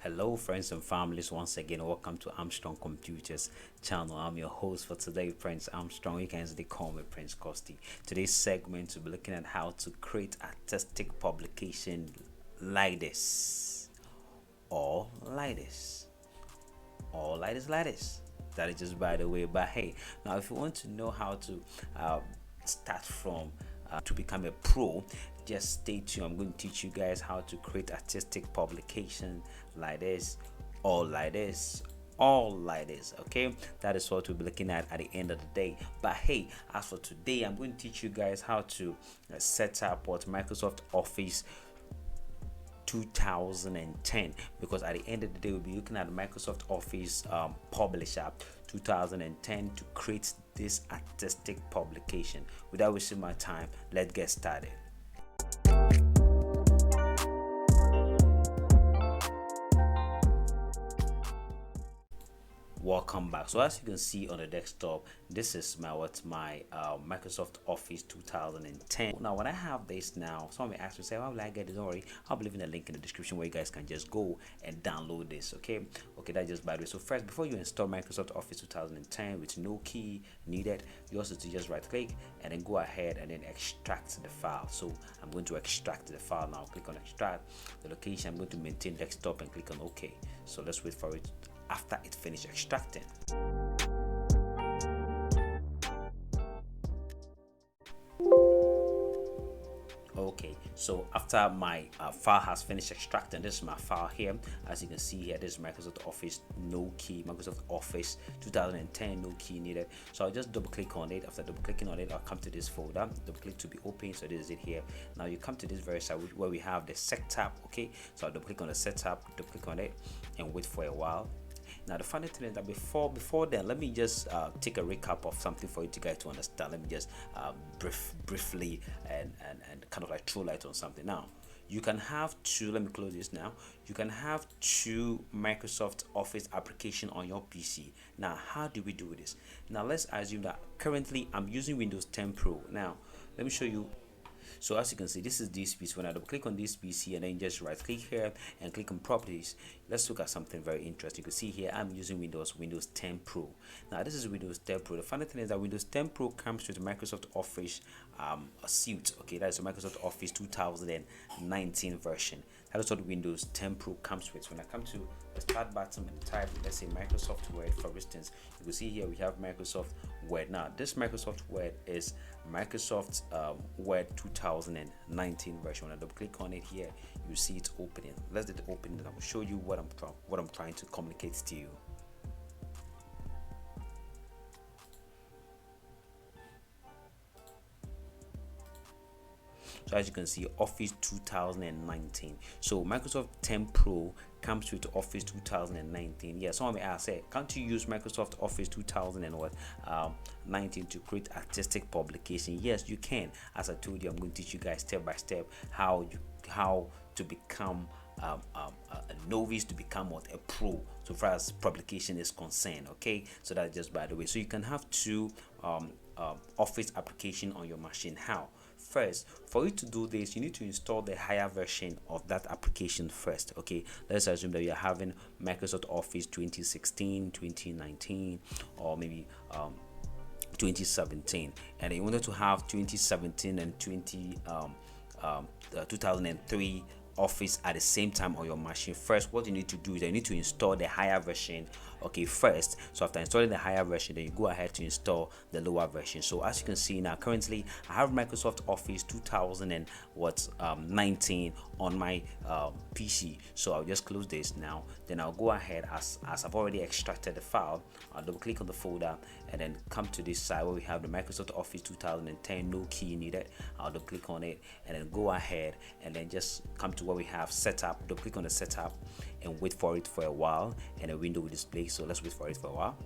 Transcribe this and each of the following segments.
Hello friends and families, once again welcome to Armstrong Computers channel. I'm your host for today, Prince Armstrong. You can easily call me Prince Costi. Today's segment will be looking at how to create artistic publication like this or like this or like this. That is just by the way. But hey, now if you want to know how to start from to become a pro, just stay tuned. I'm going to teach you guys how to create artistic publication like this or like this, all like this. Okay, that is what we'll be looking at the end of the day. But hey, as for today, I'm going to teach you guys how to set up what Microsoft Office 2010, because at the end of the day we'll be looking at Microsoft Office Publisher 2010 to create this artistic publication. Without wasting my time, let's get started. Welcome back. So as you can see on the desktop, this is my Microsoft Office 2010. Now when I have this now, some may ask me, say, how will I get this? Don't worry, I'll be leaving a link in the description where you guys can just go and download this. Okay, that's just by the way. So first, before you install Microsoft Office 2010 with no key needed, you also to just right click and then go ahead and then extract the file. So I'm going to extract the file now. Click on extract the location. I'm going to maintain desktop and click on OK. So let's wait for it after it finished extracting. Okay, so after my file has finished extracting, this is my file here. As you can see here, this is Microsoft Office, no key, Microsoft Office 2010, no key needed. So I'll just double click on it. After double clicking on it, I'll come to this folder, double click to be open. So this is it here. Now you come to this very side where we have the setup. Okay, so I'll double click on the setup, double click on it and wait for a while. Now the funny thing is that before then, let me just take a recap of something for you guys to understand. Let me just briefly and kind of like throw light on something. Now you can have two, let me close this now. You can have two Microsoft Office application on your PC. Now how do we do this? Now let's assume that currently I'm using Windows 10 Pro. Now let me show you. So as you can see, this is this PC. When I double click on this PC and then just right click here and click on properties, let's look at something very interesting. You can see here I'm using Windows 10 Pro. Now this is Windows 10 Pro. The funny thing is that Windows 10 Pro comes with Microsoft Office suite. Okay, that's a Microsoft Office 2019 version. That is what Windows 10 Pro comes with. When I come to the start button and type, let's say Microsoft Word, for instance, you can see here we have Microsoft Word. Now this Microsoft Word is Microsoft Word 2019 version. When I double click on it here, you see it opening. Let's let it open and I will show you what I'm trying to communicate to you. So as you can see, Office 2019. So Microsoft 10 Pro comes with Office 2019. Yeah, someone may ask, say, can't you use Microsoft Office 2019 to create artistic publication? Yes, you can. As I told you, I'm going to teach you guys step by step how to become a novice to become a pro so far as publication is concerned. Okay, so that's just by the way. So you can have two Office application on your machine. How? First, for you to do this, you need to install the higher version of that application first. Okay, let's assume that you're having Microsoft Office 2016, 2019, or maybe 2017, and you wanted to have 2017 and 2003 Office at the same time on your machine. First, what you need to do is you need to install the higher version, okay, first. So after installing the higher version, then you go ahead to install the lower version. So as you can see now, currently I have Microsoft Office 2019 on my PC. So I'll just close this now. Then I'll go ahead, as I've already extracted the file, I'll double click on the folder and then come to this side where we have the Microsoft Office 2010, no key needed. I'll double click on it and then go ahead and then just come to where we have setup, double click on the setup and wait for it for a while and a window will display. So let's wait for it for a while.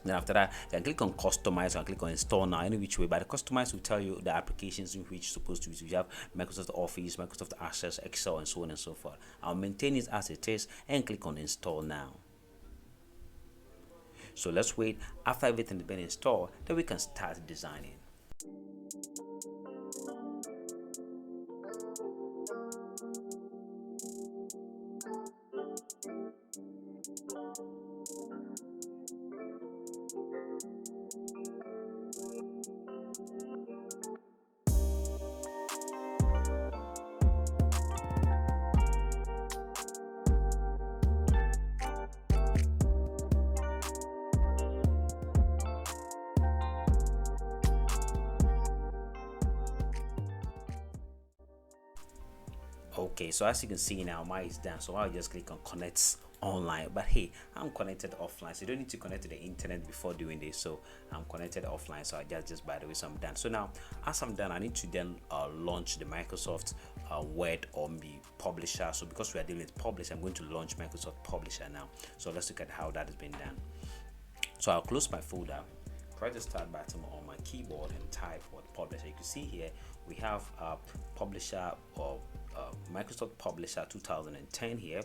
Then after that, then click on customize and click on install now, any which way. But the customize will tell you the applications in which you're supposed to use. You have Microsoft Office, Microsoft Access, Excel, and so on and so forth. I'll maintain it as it is and click on install now. So let's wait. After everything has been installed, then we can start designing. Okay, so as you can see now, mine is done. So I'll just click on connect online. But hey, I'm connected offline, so you don't need to connect to the internet before doing this. So I'm connected offline, so I just by the way, so I'm done. So now, as I'm done, I need to then launch the Microsoft Word on the publisher. So because we are dealing with publisher, I'm going to launch Microsoft Publisher now. So let's look at how that has been done. So I'll close my folder, press the start button on my keyboard and type what publisher. You can see here we have publisher or Microsoft Publisher 2010 here,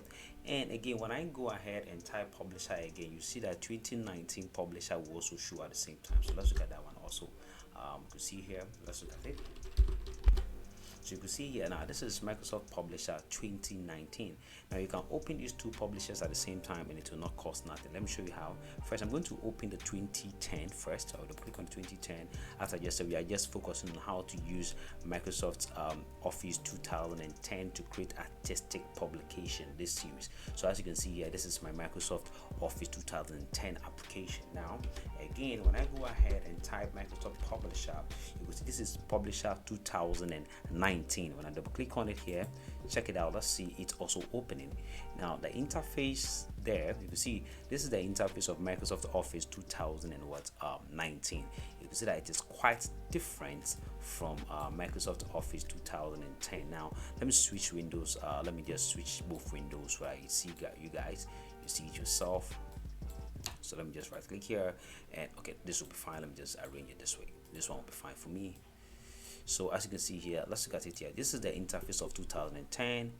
and again when I go ahead and type publisher again, you see that 2019 publisher will also show at the same time. So let's look at that one also. You can see here, let's look at it. So you can see here now, this is Microsoft Publisher 2019. Now you can open these two publishers at the same time and it will not cost nothing. Let me show you how. First, I'm going to open the 2010 first. I'll click on 2010. As I just said, we are just focusing on how to use Microsoft Office 2010 to create artistic publication, this series. So as you can see here, this is my Microsoft Office 2010 application. Now, again, when I go ahead and type Microsoft Publisher, you will see this is Publisher 2009. When I double click on it here, check it out, let's see it's also opening. Now the interface there, you can see this is the interface of Microsoft Office 2019. You can see that it is quite different from Microsoft Office 2010. Now let me switch windows, let me just switch both windows where you see you guys, you see it yourself. So let me just right click here and okay, this will be fine. Let me just arrange it this way. This one will be fine for me. So as you can see here, let's look at it here. This is the interface of 2010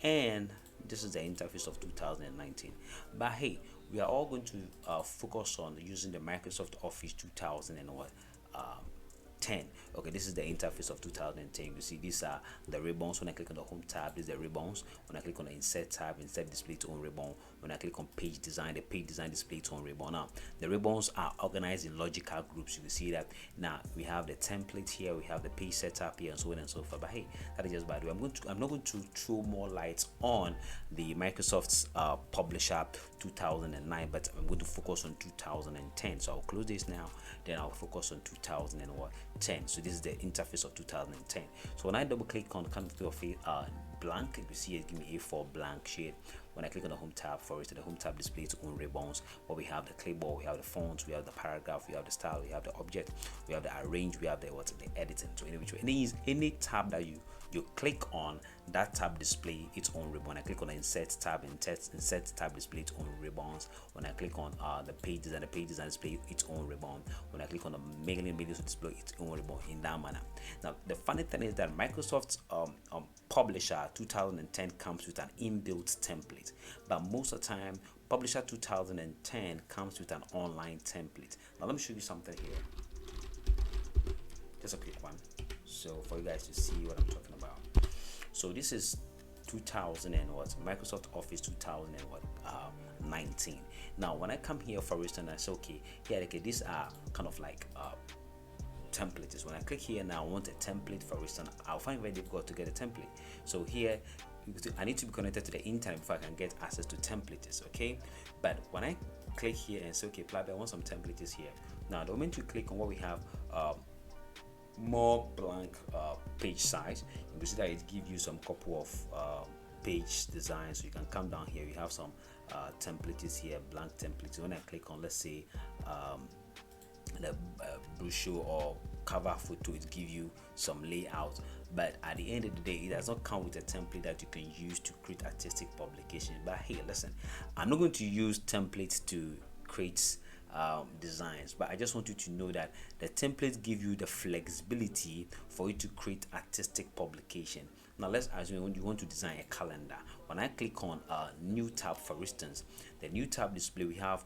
and this is the interface of 2019. But hey, we are all going to focus on using the Microsoft Office 2010. Okay, this is the interface of 2010. You see these are the ribbons. When I click on the home tab, these are the ribbons. When I click on the insert tab, insert display its own ribbon. When I click on page design, the page design display its own ribbon. Now the ribbons are organized in logical groups. You can see that now we have the template here, we have the page setup here, and so on and so forth. But hey, that is just by the way. I'm not going to throw more lights on the Microsoft's Publisher 2009, but I'm going to focus on 2010. So I'll close this now, then I'll focus on 2010. So this is the interface of 2010. So when I double click on country of blank, you see it give me A4 blank shade. When I click on the home tab for it, the home tab displays its own ribbons. But we have the clipboard, we have the fonts, we have the paragraph, we have the style, we have the object, we have the arrange, we have the editing. So any tab that you click on, that tab display its own ribbon. When I click on the insert tab, insert tab display its own ribbons. When I click on the page design display its own ribbon. When I click on the mailing display its own ribbon in that manner. Now the funny thing is that Microsoft's Publisher 2010 comes with an inbuilt template, but most of the time Publisher 2010 comes with an online template. Now let me show you something here, just a quick one, so for you guys to see what I'm talking about. So this is 2000 and what Microsoft Office 2019. Now when I come here, for instance, I say okay, here okay, these are kind of like templates. When I click here now, I want a template. For instance, I'll find it very difficult to get a template. So here I need to be connected to the internet before I can get access to templates. Okay, but when I click here and say okay, I want some templates here. Now the moment you click on what we have, more blank page size, you will see that it gives you some couple of page designs. So you can come down here, you have some templates here, blank templates. When I click on, let's say the brochure or cover photo, it gives you some layout, but at the end of the day it does not come with a template that you can use to create artistic publication. But hey, listen, I'm not going to use templates to create designs, but I just want you to know that the templates give you the flexibility for you to create artistic publication. Now let's assume you want to design a calendar. When I click on a new tab, for instance, the new tab display, we have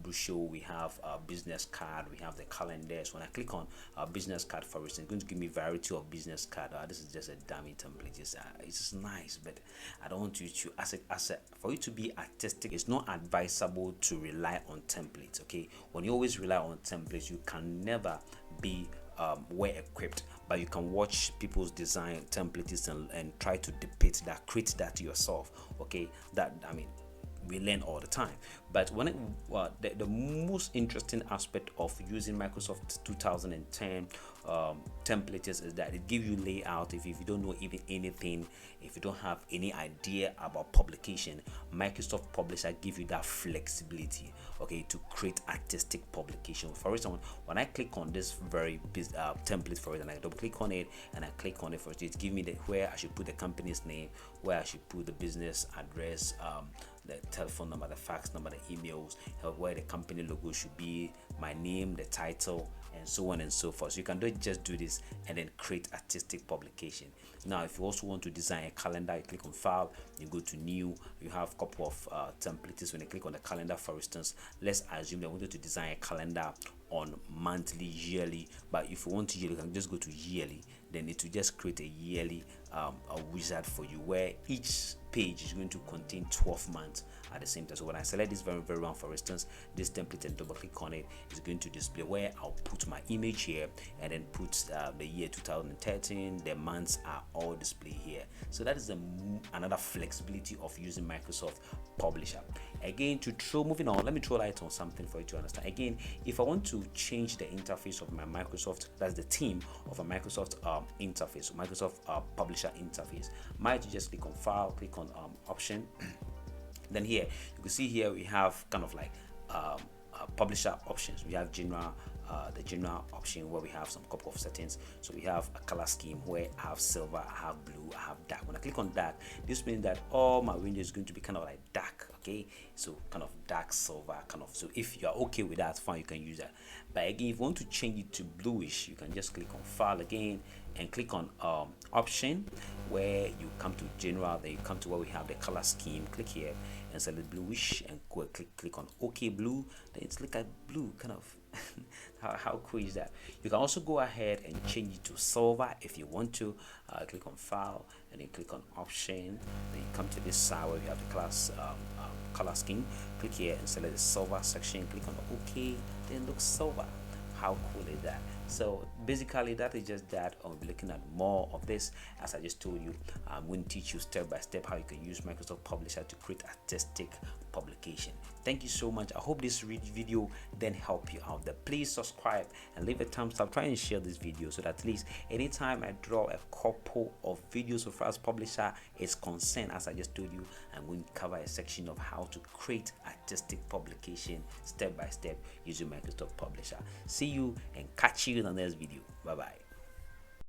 brochure, we have business card, we have the calendars. When I click on business card, for instance, it's going to give me variety of business card. This is just a dummy template. It's just nice, but I don't want you to for you to be artistic, it's not advisable to rely on templates. Okay, when you always rely on templates, you can never be well equipped, but you can watch people's design templates and try to depict that, create that yourself. Okay, that we learn all the time. But when the most interesting aspect of using Microsoft 2010 templates is that it gives you layout. If you don't know even anything, if you don't have any idea about publication, Microsoft Publisher give you that flexibility, okay, to create artistic publication. For example, when I click on this very template for it, and I double click on it and I click on it for it give me where I should put the company's name, where I should put the business address, the telephone number, the fax number, the emails, where the company logo should be, my name, the title, and so on and so forth. So you can just do this and then create artistic publication. Now if you also want to design a calendar, you click on file, you go to new, you have a couple of templates. When you click on the calendar, for instance, let's assume they wanted to design a calendar on monthly, yearly, but if you want to yearly, you can just go to yearly, then it will just create a yearly a wizard for you, where each page is going to contain 12 months at the same time. So when I select this very one, for instance, this template, and double click on it, is going to display where I'll put my image here and then put the year 2013. The months are all displayed here. So that is another flexibility of using Microsoft Publisher. Again, moving on, let me throw light on something for you to understand. Again, if I want to change the interface of my Microsoft, that's the theme of a Microsoft interface, Microsoft Publisher interface, might just click on file, click on option. Then here you can see here we have kind of like publisher options. We have general, the general option, where we have some couple of settings. So we have a color scheme where I have silver, I have blue, I have dark. When I click on dark, this means that all my windows is going to be kind of like dark, okay, so kind of dark silver kind of. So if you are okay with that, fine, you can use that. But again, if you want to change it to bluish, you can just click on file again and click on option, where you come to general, then you come to where we have the color scheme. Click here and select bluish and go click on OK blue. Then it's look at blue kind of. how cool is that? You can also go ahead and change it to silver if you want to. Click on file and then click on option. Then you come to this side where you have the color scheme. Click here and select the silver section. Click on OK, then look silver. How cool is that? So basically that is just that. I'll be looking at more of this. As I just told you, I'm going to teach you step by step how you can use Microsoft Publisher to create artistic publication. Thank you so much. I hope this video then help you out there. Please subscribe and leave a thumbs up. Try and share this video so that at least anytime I draw a couple of videos of as Publisher is concerned, as I just told you, I'm going to cover a section of how to create artistic publication step by step using Microsoft Publisher. See you and catch you in the next video. Bye bye.